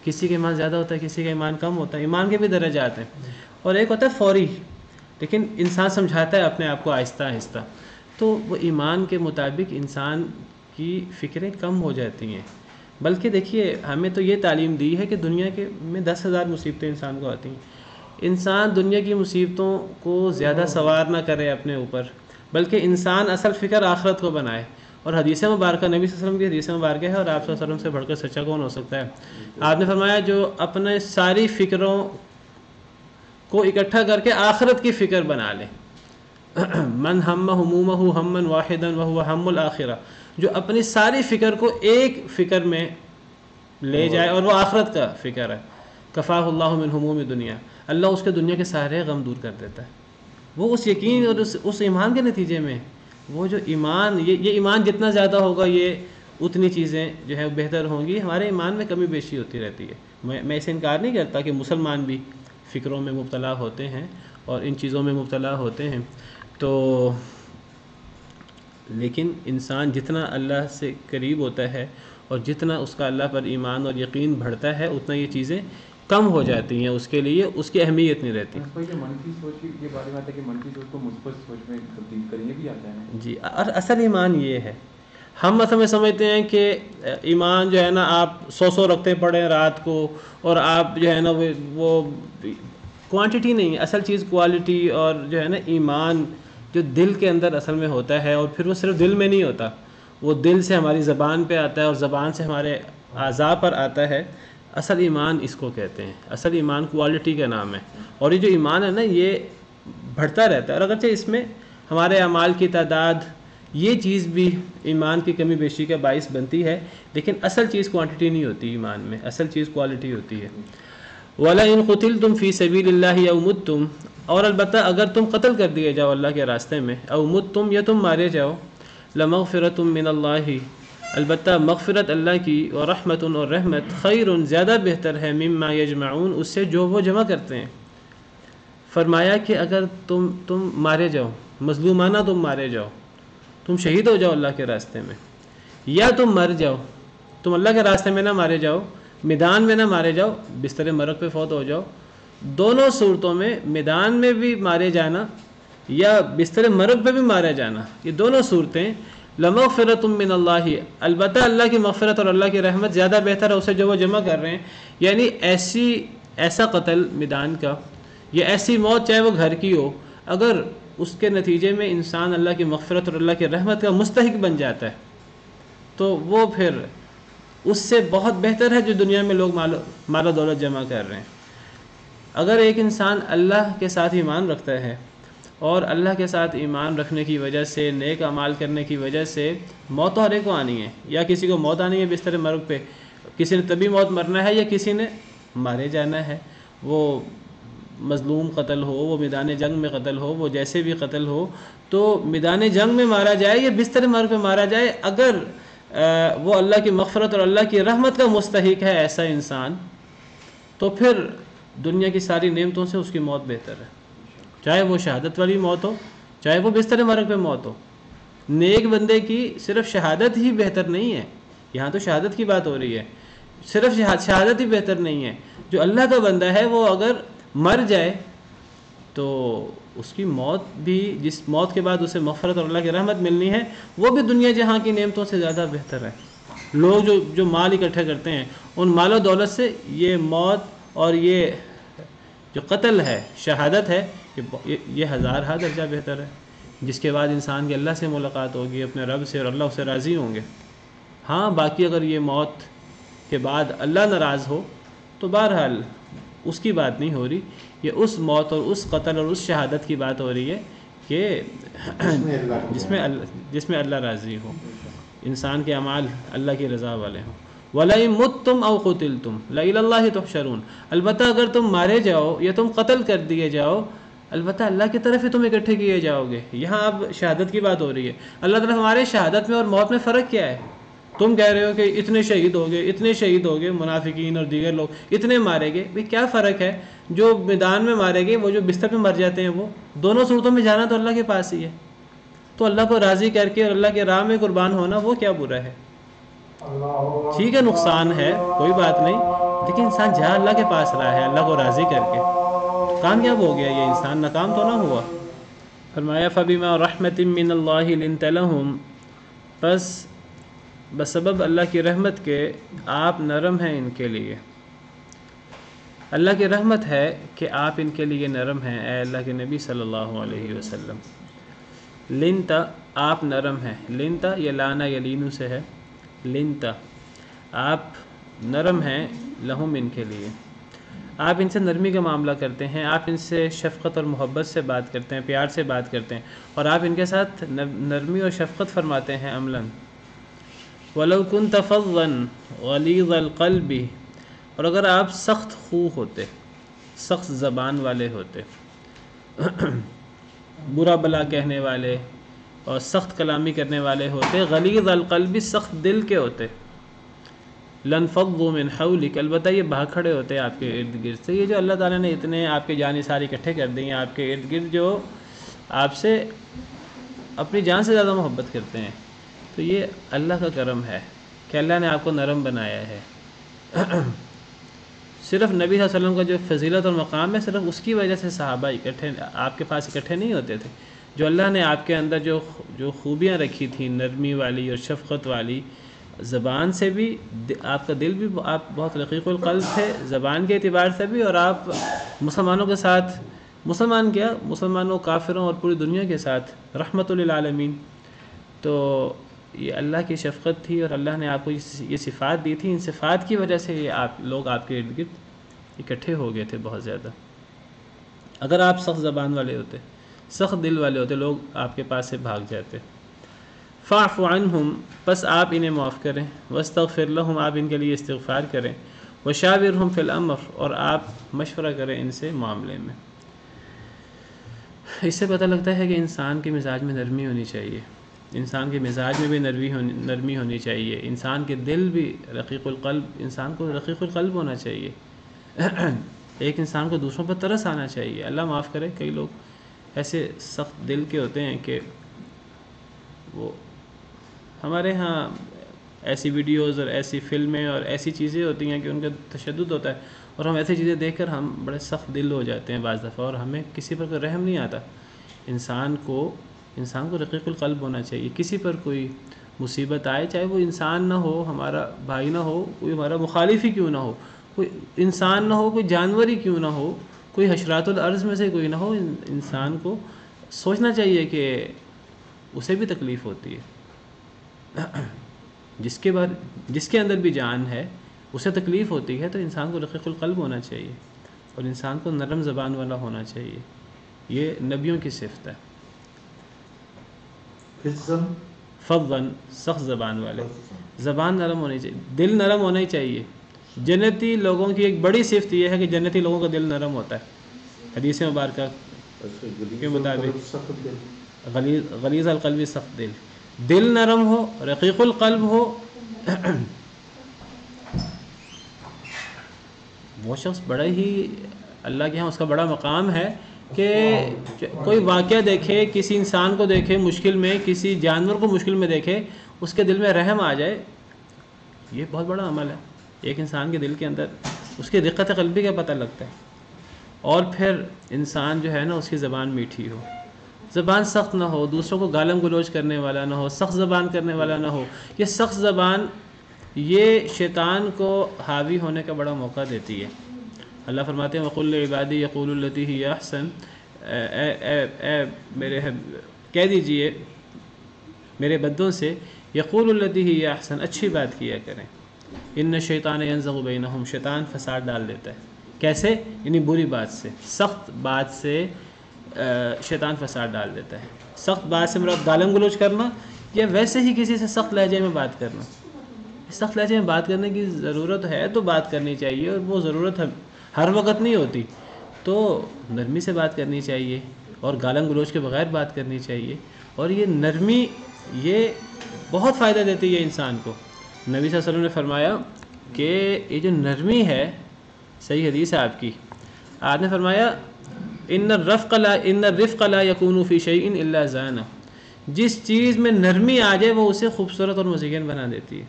A: کسی کا ایمان زیادہ ہوتا ہے کسی کا ایمان کم ہوتا ہے. ایمان کے بھی درجات ہیں اور ایک ہوتا ہے فوری لیکن انسان سمجھاتا ہے اپنے آپ کو آہستہ آہستہ. تو وہ ایمان کے مطابق انسان کی فکریں کم ہو جاتی ہیں. بلکہ دیکھیے ہمیں تو یہ تعلیم دی ہے کہ دنیا کے میں 10,000 مصیبتیں انسان کو آتی ہیں. انسان دنیا کی مصیبتوں کو زیادہ سوار نہ کرے اپنے اوپر بلکہ انسان اصل فکر آخرت کو بنائے. اور حدیث مبارکہ نبی صلی اللہ علیہ وسلم کی حدیث مبارکہ ہے اور آپ صلی اللہ علیہ وسلم سے بڑھ کر سچا کون ہو سکتا ہے. آپ نے فرمایا جو اپنے ساری فکروں کو اکٹھا کر کے آخرت کی فکر بنا لے. من ہم ہمومہ ہما واحدا وہو ہم الآخرہ. جو اپنی ساری فکر کو ایک فکر میں لے جائے اور وہ آخرت کا فکر ہے. کفاہ اللہ من ہموم دنیا. اللہ اس کے دنیا کے سارے غم دور کر دیتا ہے. وہ اس یقین اور اس ایمان کے نتیجے میں وہ جو ایمان یہ ایمان جتنا زیادہ ہوگا یہ اتنی چیزیں جو ہے بہتر ہوں گی. ہمارے ایمان میں کمی بیشی ہوتی رہتی ہے. میں اسے انکار نہیں کرتا کہ مسلمان بھی فکروں میں مبتلا ہوتے ہیں اور ان چیزوں میں مبتلا ہوتے ہیں. تو لیکن انسان جتنا اللہ سے قریب ہوتا ہے اور جتنا اس کا اللہ پر ایمان اور یقین بڑھتا ہے اتنا یہ چیزیں کم ہو جاتی ہیں. اس کے لیے اس کی اہمیت نہیں رہتی.
D: منفی سوچ کے بارے میں آتا ہے کہ منفی سوچ کو مثبت سوچ میں تبدیل کریں بھی آتا ہے
A: جی. اور اصل ایمان یہ ہے ہم اصل میں سمجھتے ہیں کہ ایمان جو ہے نا آپ 100 رکھتے پڑیں رات کو اور آپ جو ہے نا وہ کوانٹٹی نہیں. اصل چیز کوالٹی اور جو ہے نا ایمان جو دل کے اندر اصل میں ہوتا ہے اور پھر وہ صرف دل میں نہیں ہوتا وہ دل سے ہماری زبان پہ آتا ہے اور زبان سے ہمارے اعضاء پر آتا ہے. اصل ایمان اس کو کہتے ہیں. اصل ایمان کوالٹی کا نام ہے اور یہ جو ایمان ہے نا یہ بڑھتا رہتا ہے. اور اگرچہ اس میں ہمارے اعمال کی تعداد یہ چیز بھی ایمان کی کمی بیشی کا باعث بنتی ہے لیکن اصل چیز کوانٹٹی نہیں ہوتی ایمان میں. اصل چیز کوالٹی ہوتی ہے. وَلَئِن قُتِلْتُمْ فِي سَبِيلِ اللَّهِ أَوْ مُتْتُمْ. اور البتہ اگر تم قتل کر دیے جاؤ اللہ کے راستے میں او متم یا تم مارے جاؤ لَمَغْفِرَةٌ مِّنَ اللَّهِ. البتہ مغفرت اللہ کی اور رحمت اور رحمت خیر زیادہ بہتر ہے مما یجمعون اس سے جو وہ جمع کرتے ہیں. فرمایا کہ اگر تم مارے جاؤ مظلومانہ تم مارے جاؤ تم شہید ہو جاؤ اللہ کے راستے میں یا تم مر جاؤ تم اللہ کے راستے میں نہ مارے جاؤ میدان میں نہ مارے جاؤ بستر مرگ پہ فوت ہو جاؤ. دونوں صورتوں میں میدان میں بھی مارے جانا یا بستر مرگ پہ بھی مارا جانا یہ دونوں صورتیں لمغفرۃ من اللہ. البتہ اللہ کی مغفرت اور اللہ کی رحمت زیادہ بہتر ہے اسے جو وہ جمع کر رہے ہیں. یعنی ایسا قتل میدان کا یا ایسی موت چاہے وہ گھر کی ہو اگر اس کے نتیجے میں انسان اللہ کی مغفرت اور اللہ کی رحمت کا مستحق بن جاتا ہے تو وہ پھر اس سے بہت بہتر ہے جو دنیا میں لوگ مال و دولت جمع کر رہے ہیں. اگر ایک انسان اللہ کے ساتھ ایمان رکھتا ہے اور اللہ کے ساتھ ایمان رکھنے کی وجہ سے نیک اعمال کرنے کی وجہ سے موت ہر ایک کو آنی ہے یا کسی کو موت آنی ہے بستر مرگ پہ کسی نے طبی موت مرنا ہے یا کسی نے مارے جانا ہے. وہ مظلوم قتل ہو وہ میدان جنگ میں قتل ہو وہ جیسے بھی قتل ہو تو میدان جنگ میں مارا جائے یا بستر مرگ پہ مارا جائے اگر وہ اللہ کی مغفرت اور اللہ کی رحمت کا مستحق ہے ایسا انسان تو پھر دنیا کی ساری نعمتوں سے اس کی موت بہتر ہے. چاہے وہ شہادت والی موت ہو چاہے وہ بستر مرگ پہ موت ہو. نیک بندے کی صرف شہادت ہی بہتر نہیں ہے. یہاں تو شہادت کی بات ہو رہی ہے. صرف شہادت ہی بہتر نہیں ہے. جو اللہ کا بندہ ہے وہ اگر مر جائے تو اس کی موت بھی جس موت کے بعد اسے مغفرت اور اللہ کی رحمت ملنی ہے وہ بھی دنیا جہاں کی نعمتوں سے زیادہ بہتر ہے. لوگ جو مال اکٹھے کرتے ہیں ان مال و دولت سے یہ موت اور یہ جو قتل ہے، شہادت ہے، یہ 1000 درجہ بہتر ہے، جس کے بعد انسان کی اللہ سے ملاقات ہوگی، اپنے رب سے، اور اللہ اس سے راضی ہوں گے۔ ہاں باقی اگر یہ موت کے بعد اللہ ناراض ہو تو بہرحال اس کی بات نہیں ہو رہی، یہ اس موت اور اس قتل اور اس شہادت کی بات ہو رہی ہے کہ جس میں اللہ راضی ہو، انسان کے اعمال اللہ کی رضا والے ہوں۔ وَلَئِن مُتُّمْ أَوْ قُتِلْتُمْ لَإِلَى اللَّهِ تُحْشَرُونَ، البتہ اگر تم مارے جاؤ یا تم قتل کر دیے جاؤ، البتہ اللہ کی طرف ہی تم اکٹھے کیے جاؤ گے۔ یہاں اب شہادت کی بات ہو رہی ہے، اللہ تعالیٰ ہمارے شہادت میں اور موت میں فرق کیا ہے؟ تم کہہ رہے ہو کہ اتنے شہید ہو گئے، اتنے شہید ہو گئے، منافقین اور دیگر لوگ اتنے مارے گئے، بھئی کیا فرق ہے؟ جو میدان میں مارے گئے، وہ جو بستر پہ مر جاتے ہیں، وہ دونوں صورتوں میں جانا تو اللہ کے پاس ہی ہے، تو اللہ کو راضی کر کے اور اللہ کے راہ میں قربان ہونا وہ کیا برا ہے؟ ٹھیک ہے نقصان ہے، کوئی بات نہیں، لیکن انسان جہاں اللہ کے پاس رہا ہے اللہ کو راضی کر کے، کامیاب ہو گیا، یہ انسان ناکام تو نہ ہوا۔ فرمایا فَبِمَا رَحْمَةٍ مِّنَ اللَّهِ لِنْتَ لَهُمْ، بس بسبب اللہ کی رحمت کے آپ نرم ہیں ان کے لیے۔ اللہ کی رحمت ہے کہ آپ ان کے لیے نرم ہیں، اے اللہ کے نبی صلی اللہ علیہ وسلم۔ لنتا، آپ نرم ہیں، لنتا یہ لانا یلینو سے ہے، لنتا آپ نرم ہیں، لہم ان کے لیے، آپ ان سے نرمی کا معاملہ کرتے ہیں، آپ ان سے شفقت اور محبت سے بات کرتے ہیں، پیار سے بات کرتے ہیں، اور آپ ان کے ساتھ نرمی اور شفقت فرماتے ہیں عملاً۔ وَلَوْ كُنْتَ فَظًّا غَلِيظَ الْقَلْبِ، اور اگر آپ سخت خو ہوتے، سخت زبان والے ہوتے، برا بلا کہنے والے اور سخت کلامی کرنے والے ہوتے، غلیظ القلب سخت دل کے ہوتے، لَانْفَضُّوا مِنْ حَوْلِكَ، البتہ یہ بھاگ کھڑے ہوتے آپ کے ارد گرد سے۔ یہ جو اللہ تعالیٰ نے اتنے آپ کے جان نثار اکٹھے کر دی ہیں آپ کے ارد گرد، جو آپ سے اپنی جان سے زیادہ محبت کرتے ہیں، تو یہ اللہ کا کرم ہے کہ اللہ نے آپ کو نرم بنایا ہے۔ صرف نبی صلی اللہ علیہ وسلم کا جو فضیلت اور مقام ہے، صرف اس کی وجہ سے صحابہ اکٹھے آپ کے پاس اکٹھے نہیں ہوتے تھے، جو اللہ نے آپ کے اندر جو خوبیاں رکھی تھیں، نرمی والی اور شفقت والی، زبان سے بھی آپ کا دل بھی، آپ بہت رقیق القلب تھے زبان کے اعتبار سے بھی، اور آپ مسلمانوں کے ساتھ، مسلمان کیا، مسلمانوں، کافروں اور پوری دنیا کے ساتھ رحمت للعالمین۔ تو یہ اللہ کی شفقت تھی، اور اللہ نے آپ کو یہ صفات دی تھی، ان صفات کی وجہ سے یہ لوگ آپ کے ارد گرد اکٹھے ہو گئے تھے بہت زیادہ۔ اگر آپ سخت زبان والے ہوتے، سخت دل والے ہوتے، لوگ آپ کے پاس سے بھاگ جاتے۔ فاعف عنہم، پس آپ انہیں معاف کریں، واستغفر لہم، آپ ان کے لیے استغفار کریں، وشاورہم فی الامر، اور آپ مشورہ کریں ان سے معاملے میں۔ اس سے پتہ لگتا ہے کہ انسان کے مزاج میں نرمی ہونی چاہیے، انسان کے مزاج میں بھی نرمی ہونی چاہیے، انسان کے دل بھی رقیق القلب، انسان کو رقیق القلب ہونا چاہیے، ایک انسان کو دوسروں پر ترس آنا چاہیے۔ اللہ معاف کرے، کئی لوگ ایسے سخت دل کے ہوتے ہیں کہ وہ ہمارے ہاں ایسی ویڈیوز اور ایسی فلمیں اور ایسی چیزیں ہوتی ہیں کہ ان کا تشدد ہوتا ہے، اور ہم ایسی چیزیں دیکھ کر ہم بڑے سخت دل ہو جاتے ہیں بعض دفعہ، اور ہمیں کسی پر کوئی رحم نہیں آتا۔ انسان کو رقیق القلب ہونا چاہیے، کسی پر کوئی مصیبت آئے، چاہے وہ انسان نہ ہو، ہمارا بھائی نہ ہو، کوئی ہمارا مخالف ہی کیوں نہ ہو، کوئی انسان نہ ہو، کوئی جانور ہی کیوں نہ ہو، کوئی حشرات الارض میں سے کوئی نہ ہو، انسان کو سوچنا چاہیے کہ اسے بھی تکلیف ہوتی ہے، جس کے اندر بھی جان ہے اسے تکلیف ہوتی ہے، تو انسان کو رقیق القلب ہونا چاہیے، اور انسان کو نرم زبان والا ہونا چاہیے۔ یہ نبیوں کی صفت ہے۔ فضلاً، سخت زبان والے، زبان نرم ہونی چاہیے، دل نرم ہونا ہی چاہیے۔ جنتی لوگوں کی ایک بڑی صفت یہ ہے کہ جنتی لوگوں کا دل نرم ہوتا ہے، حدیث مبارکہ کے مطابق، غلیظ القلب، سخت دل نرم ہو، رقیق القلب ہو، وہ شخص بڑا ہی اللہ کے ہاں اس کا بڑا مقام ہے کہ کوئی واقعہ دیکھے، کسی انسان کو دیکھے مشکل میں، کسی جانور کو مشکل میں دیکھے، اس کے دل میں رحم آ جائے، یہ بہت بڑا عمل ہے۔ ایک انسان کے دل کے اندر اس کی رقت قلبی کا پتہ لگتا ہے، اور پھر انسان جو ہے نا، اس کی زبان میٹھی ہو، زبان سخت نہ ہو، دوسروں کو گالم گلوچ کرنے والا نہ ہو، سخت زبان کرنے والا نہ ہو۔ یہ سخت زبان یہ شیطان کو حاوی ہونے کا بڑا موقع دیتی ہے، اللہ فرماتے ہیں وَقُلْ لِعِبَادِي يَقُولُوا الَّتِي هِيَ أَحْسَنُ، اے میرے کہہ دیجئے میرے بندوں سے یقول الَّتِي هِيَ أَحْسَنُ، اچھی بات کیا کریں. ان الشیطان ينزغ بینہم، شیطان فساد ڈال دیتا ہے. کیسے؟ یعنی بری بات سے، سخت بات سے شیطان فساد ڈال دیتا ہے. سخت بات سے مراد گالم گلوچ کرنا یا ویسے ہی کسی سے سخت لہجے میں بات کرنا. سخت لہجے میں بات کرنے کی ضرورت ہے تو بات کرنی چاہیے، اور وہ ضرورت ہر وقت نہیں ہوتی، تو نرمی سے بات کرنی چاہیے اور گالم گلوچ کے بغیر بات کرنی چاہیے. اور یہ نرمی یہ بہت فائدہ دیتی ہے انسان کو. نبی صلی اللہ علیہ وسلم نے فرمایا کہ یہ جو نرمی ہے، صحیح حدیث ہے آپ کی، آپ نے فرمایا ان الرفق لا يكون في شيء الا زانه، جس چیز میں نرمی آ جائے وہ اسے خوبصورت اور مزین بنا دیتی ہے.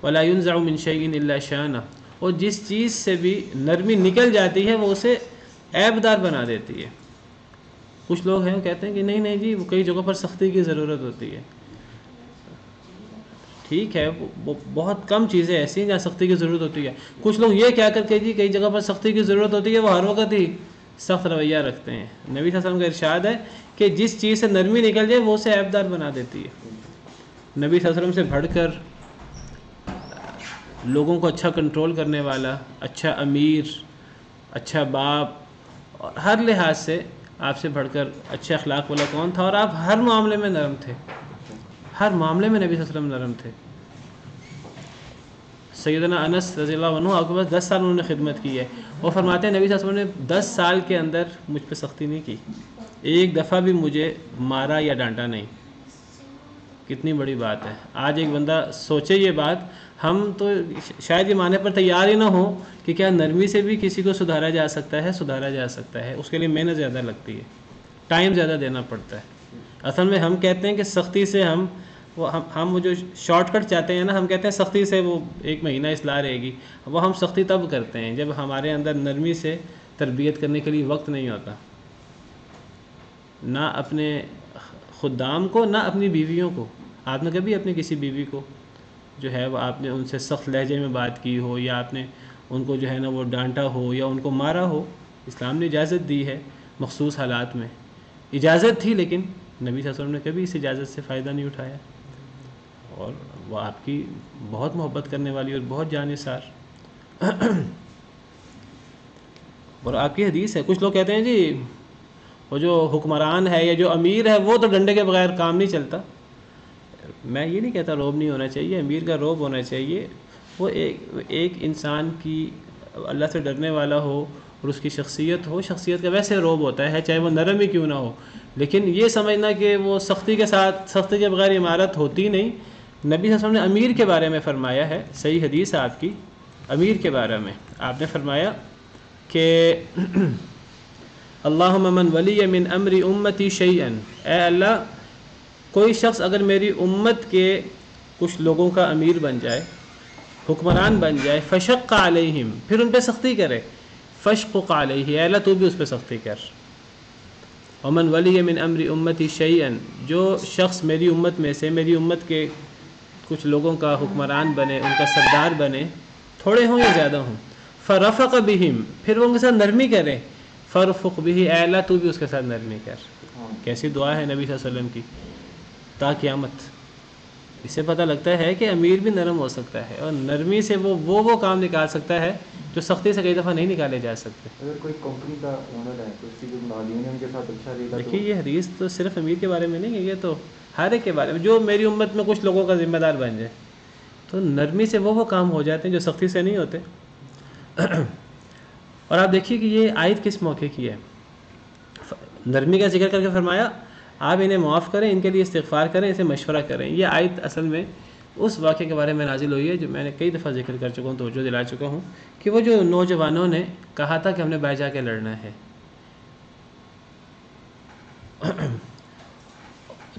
A: ولا ينزع من شيء الا شانه، اور جس چیز سے بھی نرمی نکل جاتی ہے وہ اسے عیب دار بنا دیتی ہے. کچھ لوگ ہیں وہ کہتے ہیں کہ نہیں جی وہ کئی جگہوں پر سختی کی ضرورت ہوتی ہے. ٹھیک ہے، وہ بہت کم چیزیں ایسی ہیں جہاں سختی کی ضرورت ہوتی ہے. کچھ لوگ یہ کہہ کر کے جی کئی جگہ پر سختی کی ضرورت ہوتی ہے وہ ہر وقت ہی سخت رویہ رکھتے ہیں. نبی صلی اللہ علیہ وسلم کا ارشاد ہے کہ جس چیز سے نرمی نکل جائے وہ اسے عیب دار بنا دیتی ہے. نبی صلی اللہ علیہ وسلم سے بڑھ کر لوگوں کو اچھا کنٹرول کرنے والا، اچھا امیر، اچھا باپ، اور ہر لحاظ سے آپ سے بڑھ کر اچھے اخلاق والا کون تھا؟ اور آپ ہر معاملے میں نرم تھے، ہر معاملے میں نبی صلی اللہ علیہ وسلم نرم تھے. سیدنا انس رضی اللہ عنہ آپ کے پاس 10 سال انہوں نے خدمت کی ہے. وہ فرماتے ہیں نبی صلی اللہ علیہ وسلم نے 10 سال کے اندر مجھ پہ سختی نہیں کی، ایک دفعہ بھی مجھے مارا یا ڈانٹا نہیں. کتنی بڑی بات ہے. آج ایک بندہ سوچے یہ بات، ہم تو شاید یہ ماننے پر تیار ہی نہ ہو کہ کیا نرمی سے بھی کسی کو سدھارا جا سکتا ہے. سدھارا جا سکتا ہے، اس کے لیے محنت زیادہ لگتی ہے، ٹائم زیادہ دینا پڑتا ہے. اصل میں ہم کہتے ہیں کہ سختی سے ہم وہ جو شارٹ کٹ چاہتے ہیں نا، ہم کہتے ہیں سختی سے وہ 1 مہینہ اصلاح رہے گی. وہ ہم سختی تب کرتے ہیں جب ہمارے اندر نرمی سے تربیت کرنے کے لیے وقت نہیں ہوتا، نہ اپنے خدام کو نہ اپنی بیویوں کو. آپ نے کبھی اپنی کسی بیوی کو جو ہے وہ آپ نے ان سے سخت لہجے میں بات کی ہو، یا آپ نے ان کو جو ہے نا وہ ڈانٹا ہو یا ان کو مارا ہو؟ اسلام نے اجازت دی ہے مخصوص حالات میں، اجازت تھی، لیکن نبی صلی اللہ علیہ وسلم نے کبھی اس اجازت سے فائدہ نہیں اٹھایا. اور وہ آپ کی بہت محبت کرنے والی اور بہت جانثار. اور آپ کی حدیث ہے. کچھ لوگ کہتے ہیں جی وہ جو حکمران ہے یا جو امیر ہے وہ تو ڈنڈے کے بغیر کام نہیں چلتا. میں یہ نہیں کہتا روب نہیں ہونا چاہیے، امیر کا روب ہونا چاہیے. وہ ایک انسان کی اللہ سے ڈرنے والا ہو اور اس کی شخصیت ہو، شخصیت کا ویسے روب ہوتا ہے چاہے وہ نرم ہی کیوں نہ ہو. لیکن یہ سمجھنا کہ وہ سختی کے ساتھ، سختی کے بغیر عمارت ہوتی نہیں. نبی صلی اللہ علیہ وسلم نے امیر کے بارے میں فرمایا ہے، صحیح حدیث ہے آپ کی، امیر کے بارے میں آپ نے فرمایا کہ اللہم من ولی من امر امتی شیئا، اے اللہ کوئی شخص اگر میری امت کے کچھ لوگوں کا امیر بن جائے، حکمران بن جائے، فشق علیہم، پھر ان پہ سختی کرے، فشقق علیہ، اے اللہ تو بھی اس پہ سختی کر. ومن ولی من امر امتی شیئا، جو شخص میری امت میں سے، میری امت کے کچھ لوگوں کا حکمران بنے، ان کا سردار بنے، تھوڑے ہوں یا زیادہ ہوں، فرفق بہم، پھر وہ ان کے ساتھ نرمی کرے، فرفق بہ، اے اللہ تو بھی اس کے ساتھ نرمی کر. کیسی دعا ہے نبی صلی اللہ علیہ وسلم کی تا قیامت. اس سے پتہ لگتا ہے کہ امیر بھی نرم ہو سکتا ہے اور نرمی سے وہ کام نکال سکتا ہے جو سختی سے کئی دفعہ نہیں نکالے جا سکتے.
D: اگر کوئی کمپنی کا اونر ہے تو اس کی جو ملازمین ہیں ان کے ساتھ اچھا رہے گا.
A: دیکھیے یہ حدیث تو صرف امیر کے بارے میں نہیں ہے، یہ تو ہر ایک کے بارے میں. جو میری امت میں کچھ لوگوں کا ذمہ دار بن جائے تو نرمی سے وہ کام ہو جاتے ہیں جو سختی سے نہیں ہوتے. اور آپ دیکھیے کہ یہ آیت کس موقع کی ہے. نرمی کا ذکر کر کے فرمایا آپ انہیں معاف کریں، ان کے لیے استغفار کریں، اسے مشورہ کریں. یہ آیت اصل میں اس واقعے کے بارے میں نازل ہوئی ہے جو میں نے کئی دفعہ ذکر کر چکا ہوں، توجہ دلا چکا ہوں، کہ وہ جو نوجوانوں نے کہا تھا کہ ہم نے باہر جا کے لڑنا ہے. نبی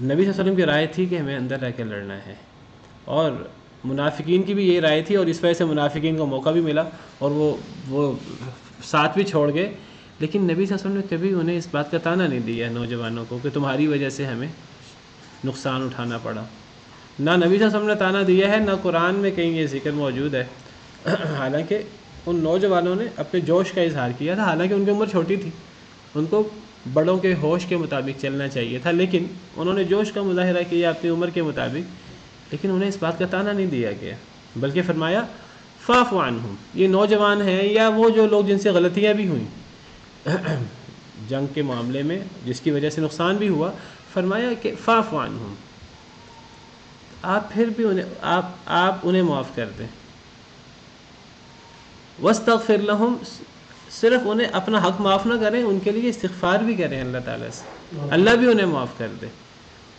A: صلی اللہ علیہ وسلم کی رائے تھی کہ ہمیں اندر رہ کے لڑنا ہے، اور منافقین کی بھی یہی رائے تھی، اور اس وجہ سے منافقین کو موقع بھی ملا اور وہ ساتھ بھی چھوڑ گئے. لیکن نبی صلی اللہ علیہ وسلم نے کبھی انہیں اس بات کا تانا نہیں دیا نوجوانوں کو کہ تمہاری وجہ سے ہمیں نقصان اٹھانا پڑا. نہ نبی صلی اللہ علیہ وسلم نے تانا دیا ہے، نہ قرآن میں کہیں یہ ذکر موجود ہے. حالانکہ ان نوجوانوں نے اپنے جوش کا اظہار کیا تھا، حالانکہ ان کی عمر چھوٹی تھی، ان کو بڑوں کے ہوش کے مطابق چلنا چاہیے تھا، لیکن انہوں نے جوش کا مظاہرہ کیا اپنی عمر کے مطابق، لیکن انہیں اس بات کا تانا نہیں دیا گیا، بلکہ فرمایا فاعف عنہم، یہ نوجوان ہیں یا وہ جو لوگ جن سے غلطیاں بھی ہوئیں جنگ کے معاملے میں جس کی وجہ سے نقصان بھی ہوا، فرمایا کہ فاعف عنہم، آپ پھر بھی آپ انہیں معاف کر دیں، واستغفر لہم، صرف انہیں اپنا حق معاف نہ کریں، ان کے لیے استغفار بھی کریں اللہ تعالیٰ سے، اللہ بھی انہیں معاف کر دے،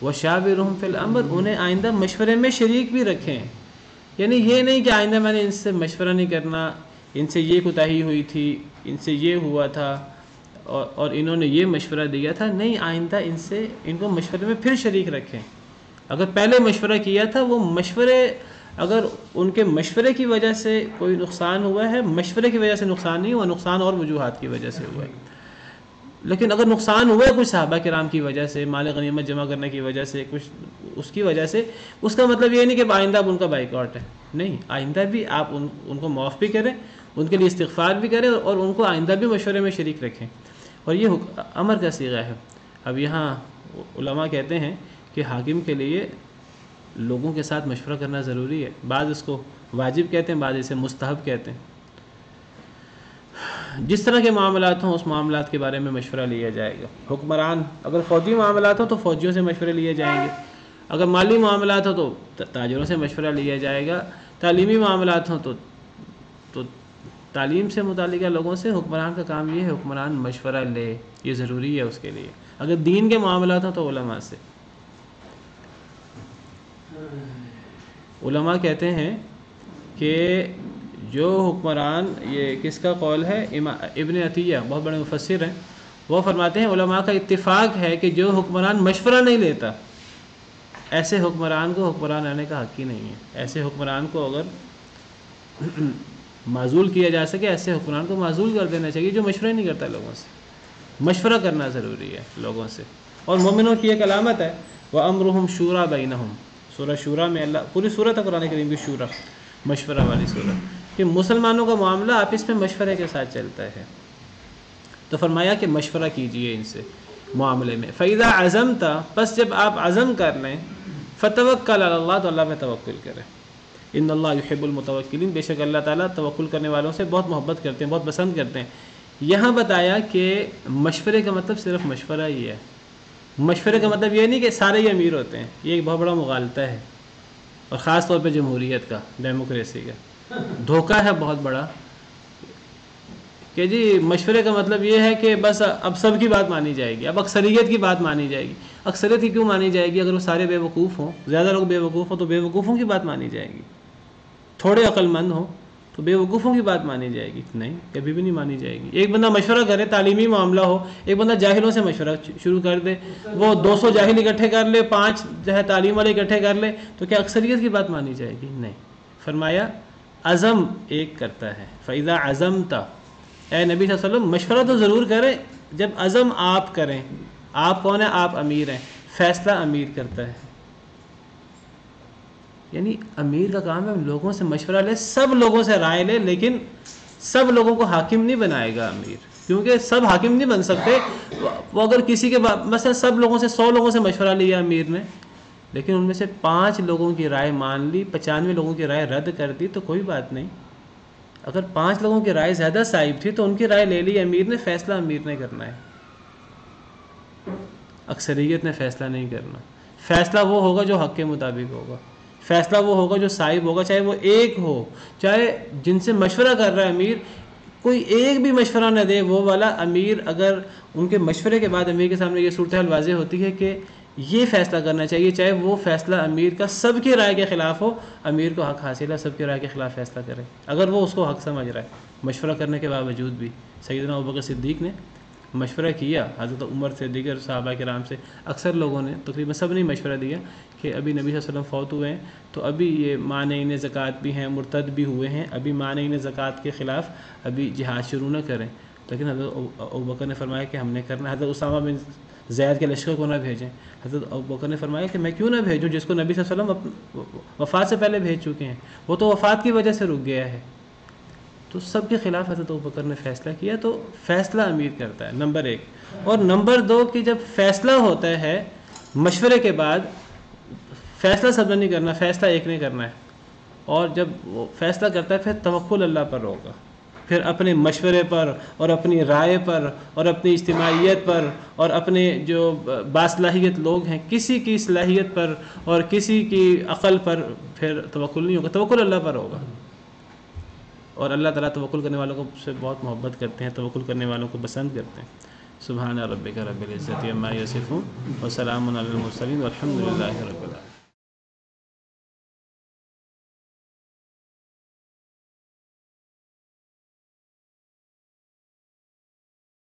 A: وشاورہم فی الامر، انہیں آئندہ مشورے میں شریک بھی رکھیں، یعنی یہ نہیں کہ آئندہ میں نے ان سے مشورہ نہیں کرنا، ان سے یہ کوتاہی ہوئی تھی، ان سے یہ ہوا تھا اور انہوں نے یہ مشورہ دیا تھا، نہیں، آئندہ ان کو مشورے میں پھر شریک رکھیں، اگر پہلے مشورہ کیا تھا وہ مشورے، اگر ان کے مشورے کی وجہ سے کوئی نقصان ہوا ہے، مشورے کی وجہ سے نقصان نہیں ہوا، نقصان اور وجوہات کی وجہ سے ہوا ہے، لیکن اگر نقصان ہوا ہے کچھ صحابہ کرام کی وجہ سے، مال غنیمت جمع کرنے کی وجہ سے، کچھ اس کی وجہ سے، اس کا مطلب یہ نہیں کہ آئندہ اب ان کا بائیکاٹ ہے، نہیں، آئندہ بھی آپ ان کو معاف بھی کریں، ان کے لیے استغفار بھی کریں اور ان کو آئندہ بھی مشورے میں شریک رکھیں، اور یہ امر کا صیغہ ہے۔ اب یہاں علماء کہتے ہیں کہ حاکم کے لیے لوگوں کے ساتھ مشورہ کرنا ضروری ہے، بعض اس کو واجب کہتے ہیں، بعض اسے مستحب کہتے ہیں، جس طرح کے معاملات ہوں اس معاملات کے بارے میں مشورہ لیا جائے گا، حکمران اگر فوجی معاملات ہوں تو فوجیوں سے مشورے لیے جائیں گے، اگر مالی معاملات ہوں تو تاجروں سے مشورہ لیا جائے گا، تعلیمی معاملات ہوں تو تعلیم سے متعلقہ لوگوں سے، حکمران کا کام یہ ہے حکمران مشورہ لے، یہ ضروری ہے اس کے لیے، اگر دین کے معاملات ہوں تو علماء سے۔ علماء کہتے ہیں کہ جو حکمران، یہ کس کا قول ہے، ابن عطیہ بہت بڑے مفسر ہیں، وہ فرماتے ہیں علماء کا اتفاق ہے کہ جو حکمران مشورہ نہیں لیتا، ایسے حکمران کو حکمران آنے کا حق ہی نہیں ہے، ایسے حکمران کو اگر معزول کیا جا سکے، ایسے حکمران کو معزول کر دینا چاہیے جو مشورہ نہیں کرتا لوگوں سے، مشورہ کرنا ضروری ہے لوگوں سے، اور مومنوں کی ایک علامت ہے وَأَمْرُهُمْ شُورَى بَيْنَهُمْ، سورہ شورا میں اللہ، پوری سورت ہے قرآن کریم کی شورا، مشورہ والی سورت، کہ مسلمانوں کا معاملہ آپس میں مشورے کے ساتھ چلتا ہے، تو فرمایا کہ مشورہ کیجئے ان سے معاملے میں، فَإِذَا عَزَمْتَ، پس جب آپ عزم کر لیں، فَتَوَكَّلْ عَلَى اللَّهِ، تو اللہ پہ توکل کریں، ان اللہ یحب المتوکلین، بے شک اللہ تعالیٰ توکل کرنے والوں سے بہت محبت کرتے ہیں، بہت پسند کرتے ہیں۔ یہاں بتایا کہ مشورے کا مطلب صرف مشورہ ہی ہے، مشورے کا مطلب یہ نہیں کہ سارے ہی امیر ہوتے ہیں، یہ ایک بہت بڑا مغالطہ ہے، اور خاص طور پہ جمہوریت کا، ڈیموکریسی کا دھوکہ ہے بہت بڑا، کہ جی مشورے کا مطلب یہ ہے کہ بس اب سب کی بات مانی جائے گی، اب اکثریت کی بات مانی جائے گی، اکثریت کی کیوں مانی جائے گی؟ اگر وہ سارے بے وقوف ہوں، زیادہ لوگ بے وقوف ہوں تو بے وقوفوں کی بات مانی جائے گی، تھوڑے عقل مند ہوں تو بے وقوفوں کی بات مانی جائے گی؟ نہیں، کبھی بھی نہیں مانی جائے گی۔ ایک بندہ مشورہ کرے، تعلیمی معاملہ ہو، ایک بندہ جاہلوں سے مشورہ شروع کر دے، وہ 200 جاہل اکٹھے کر لے، 5 جو ہے تعلیم والے اکٹھے کر لے، تو کیا اکثریت کی بات مانی جائے گی؟ نہیں۔ فرمایا عزم ایک کرتا ہے، فَإِذَا عَزَمْتَ، اے نبی صلی اللہ علیہ وسلم مشورہ تو ضرور کریں، جب عزم آپ کریں، آپ کون ہیں؟ آپ امیر ہیں، فیصلہ امیر کرتا ہے، یعنی امیر کا کام ہے لوگوں سے مشورہ لے، سب لوگوں سے رائے لے، لیکن سب لوگوں کو حاکم نہیں بنائے گا امیر، کیونکہ سب حاکم نہیں بن سکتے۔ وہ اگر کسی کے مثلا سب لوگوں سے 100 لوگوں سے مشورہ لیا امیر نے، لیکن ان میں سے 5 لوگوں کی رائے مان لی، 95 لوگوں کی رائے رد کر دی، تو کوئی بات نہیں۔ اگر 5 لوگوں کی رائے زیادہ صائب تھی تو ان کی رائے لے لی امیر نے، فیصلہ امیر نے کرنا ہے، اکثریت نے فیصلہ نہیں کرنا۔ فیصلہ وہ ہوگا جو حق کے مطابق ہوگا، فیصلہ وہ ہوگا جو صائب ہوگا، چاہے وہ ایک ہو، چاہے جن سے مشورہ کر رہا ہے امیر کوئی ایک بھی مشورہ نہ دے، وہ والا امیر اگر ان کے مشورے کے بعد امیر کے سامنے یہ صورتحال واضح ہوتی ہے کہ یہ فیصلہ کرنا چاہیے، چاہے وہ فیصلہ امیر کا سب کی رائے کے خلاف ہو، امیر کو حق حاصل ہے سب کی رائے کے خلاف فیصلہ کرے، اگر وہ اس کو حق سمجھ رہا ہے۔ مشورہ کرنے کے باوجود بھی سیدنا ابوبکر صدیق نے مشورہ کیا، حضرت عمر سے، دیگر صحابہ کرام سے، اکثر لوگوں نے، تقریباً سب نے مشورہ دیا کہ ابھی نبی صلی اللہ علیہ وسلم فوت ہوئے ہیں، تو ابھی یہ مانعین زکوٰۃ بھی ہیں، مرتد بھی ہوئے ہیں، ابھی مانعین زکوٰۃ کے خلاف ابھی جہاد شروع نہ کریں، لیکن حضرت ابوبکر نے فرمایا کہ ہم نے کرنا۔ حضرت اسامہ بن زید کے لشکر کو نہ بھیجیں، حضرت ابوبکر نے فرمایا کہ میں کیوں نہ بھیجوں جس کو نبی صلی اللہ علیہ وسلم وفات سے پہلے بھیج چکے ہیں، وہ تو وفات کی وجہ سے رک گیا ہے۔ تو سب کے خلاف حضرت ابوبکر نے فیصلہ کیا، تو فیصلہ امیر کرتا ہے نمبر 1۔ اور نمبر 2 کہ جب فیصلہ ہوتا ہے مشورے کے بعد، فیصلہ سب نے نہیں کرنا، فیصلہ ایک نے کرنا ہے، اور جب وہ فیصلہ کرتا ہے پھر توکل اللہ پر ہوگا، پھر اپنے مشورے پر اور اپنی رائے پر اور اپنی اجتماعیت پر اور اپنے جو باصلاحیت لوگ ہیں کسی کی صلاحیت پر اور کسی کی عقل پر پھر توکل نہیں ہوگا، توکل اللہ پر ہوگا۔ اور اللہ تعالیٰ توکل کرنے والوں کو سے بہت محبت کرتے ہیں، توکل کرنے والوں کو پسند کرتے ہیں۔ سبحان ربک رب العزت عما یصفون وسلام علی المرسلین والحمد للہ رب العالمین۔